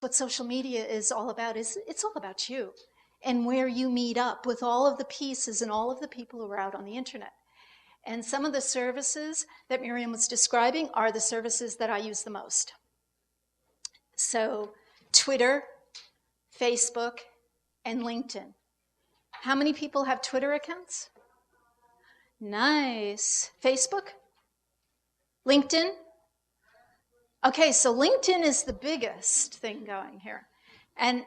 what social media is all about is it's all about you and where you meet up with all of the pieces and all of the people who are out on the internet. And some of the services that Miriam was describing are the services that I use the most. So Twitter, Facebook, and LinkedIn. How many people have Twitter accounts? Nice. Facebook? LinkedIn? Okay, so LinkedIn is the biggest thing going here. And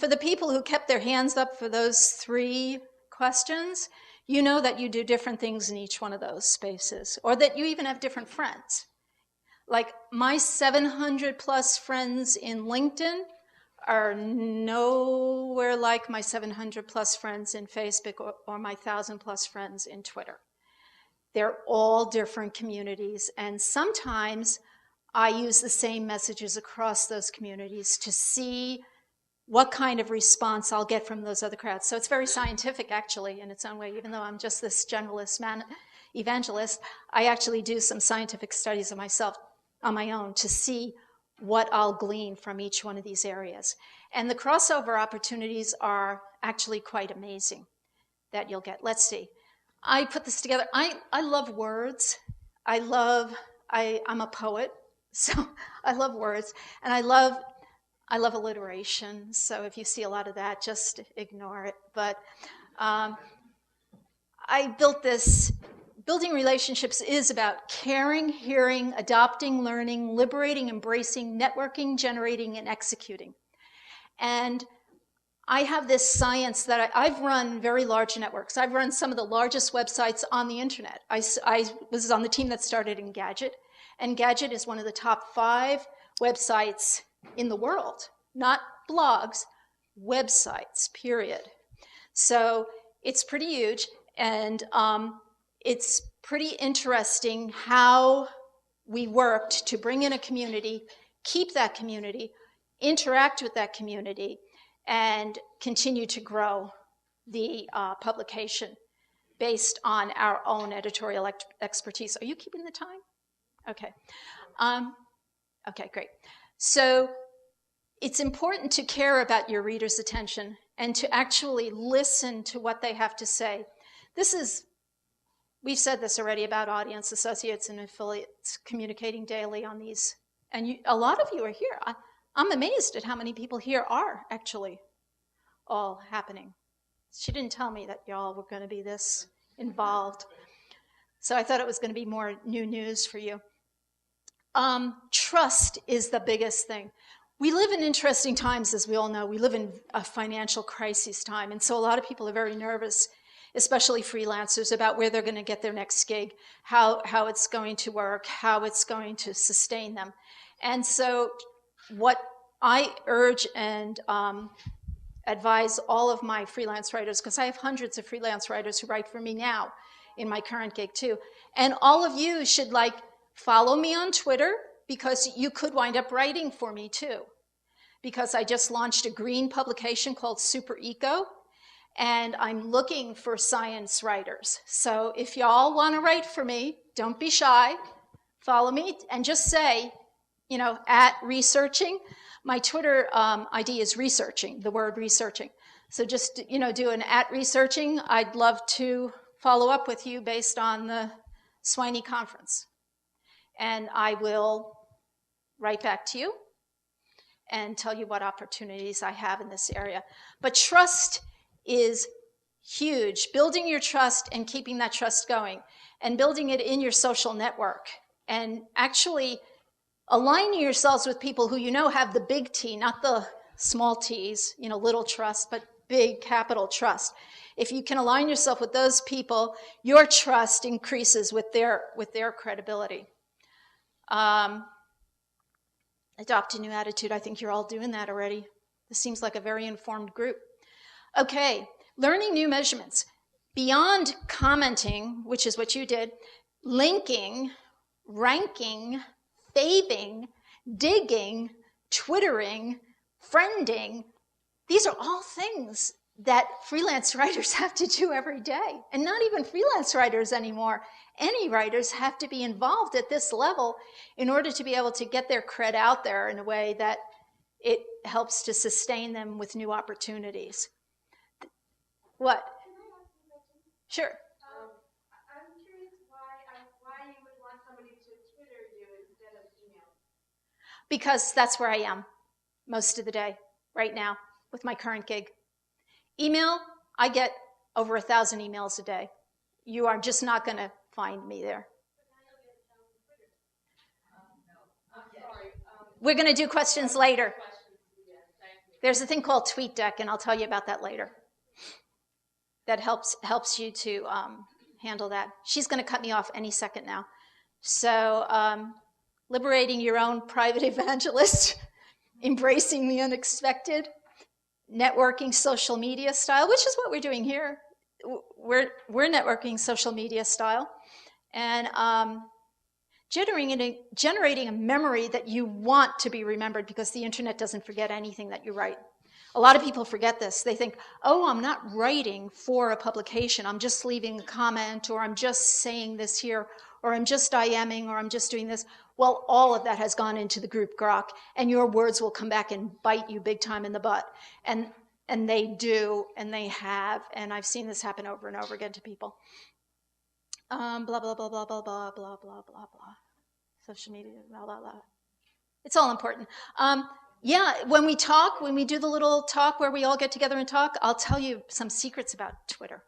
for the people who kept their hands up for those 3 questions, you know that you do different things in each one of those spaces, or that you even have different friends. Like my 700 plus friends in LinkedIn are nowhere like my 700 plus friends in Facebook or my 1,000 plus friends in Twitter. They're all different communities, and sometimes I use the same messages across those communities to see what kind of response I'll get from those other crowds. So it's very scientific, actually, in its own way. Even though I'm just this generalist evangelist, I actually do some scientific studies of myself on my own to see what I'll glean from each one of these areas. And the crossover opportunities are actually quite amazing that you'll get. Let's see. I put this together. I love words. I'm a poet, so I love words. And I love alliteration, so if you see a lot of that, just ignore it. But I built this. Building relationships is about caring, hearing, adopting, learning, liberating, embracing, networking, generating, and executing. And I have this science that I've run very large networks. I've run some of the largest websites on the internet. I was on the team that started Engadget, and Engadget is one of the top 5 websites in the world, not blogs, websites, period. So it's pretty huge, and it's pretty interesting how we worked to bring in a community, keep that community, interact with that community, and continue to grow the publication based on our own editorial expertise. Are you keeping the time? Okay. Okay, great. So it's important to care about your readers' attention and to actually listen to what they have to say. We've said this already about audience associates and affiliates communicating daily on these. And a lot of you are here. I'm amazed at how many people here are actually all happening. She didn't tell me that y'all were going to be this involved. So I thought it was going to be more new news for you. Trust is the biggest thing. We live in interesting times, as we all know. We live in a financial crisis time, and so a lot of people are very nervous, especially freelancers, about where they're going to get their next gig, how it's going to work, how it's going to sustain them. And so what I urge and advise all of my freelance writers, because I have hundreds of freelance writers who write for me now in my current gig too, and all of you should follow me on Twitter, because you could wind up writing for me too. Because I just launched a green publication called Super Eco, and I'm looking for science writers. So if y'all want to write for me, don't be shy. Follow me and just say, at researching. My Twitter ID is researching, the word researching. So just, do an at researching. I'd love to follow up with you based on the Swiney conference. And I will write back to you and tell you what opportunities I have in this area. But trust is huge. Building your trust and keeping that trust going, and building it in your social network, and actually aligning yourselves with people who have the big T, not the small t's, little trust, but big capital trust. If you can align yourself with those people, your trust increases with their credibility. Adopt a new attitude. I think you're all doing that already. This seems like a very informed group. Okay, learning new measurements. Beyond commenting, which is what you did, linking, ranking, faving, digging, twittering, friending, these are all things that freelance writers have to do every day. And not even freelance writers anymore. Any writers have to be involved at this level in order to be able to get their cred out there in a way that it helps to sustain them with new opportunities. What? Sure. I'm curious why you would want somebody to Twitter you instead of email. Because that's where I am most of the day right now with my current gig. Email, I get over 1,000 emails a day. You are just not going to find me there. We're going to do questions later. There's a thing called TweetDeck, and I'll tell you about that later. That helps you to handle that. She's going to cut me off any second now. So liberating your own private evangelist, embracing the unexpected, networking social media style, which is what we're doing here. We're networking social media style, and generating a memory that you want to be remembered, because the internet doesn't forget anything that you write. A lot of people forget this. They think, oh, I'm not writing for a publication. I'm just leaving a comment, or I'm just saying this here, or I'm just IMing, or I'm just doing this. Well, all of that has gone into the group grok, and your words will come back and bite you big time in the butt. And they do, and they have, and I've seen this happen over and over again to people. Blah, blah, blah, blah, blah, blah, blah, blah, blah, blah. Social media, blah, blah, blah. It's all important. Yeah, when we do the little talk where we all get together and talk, I'll tell you some secrets about Twitter.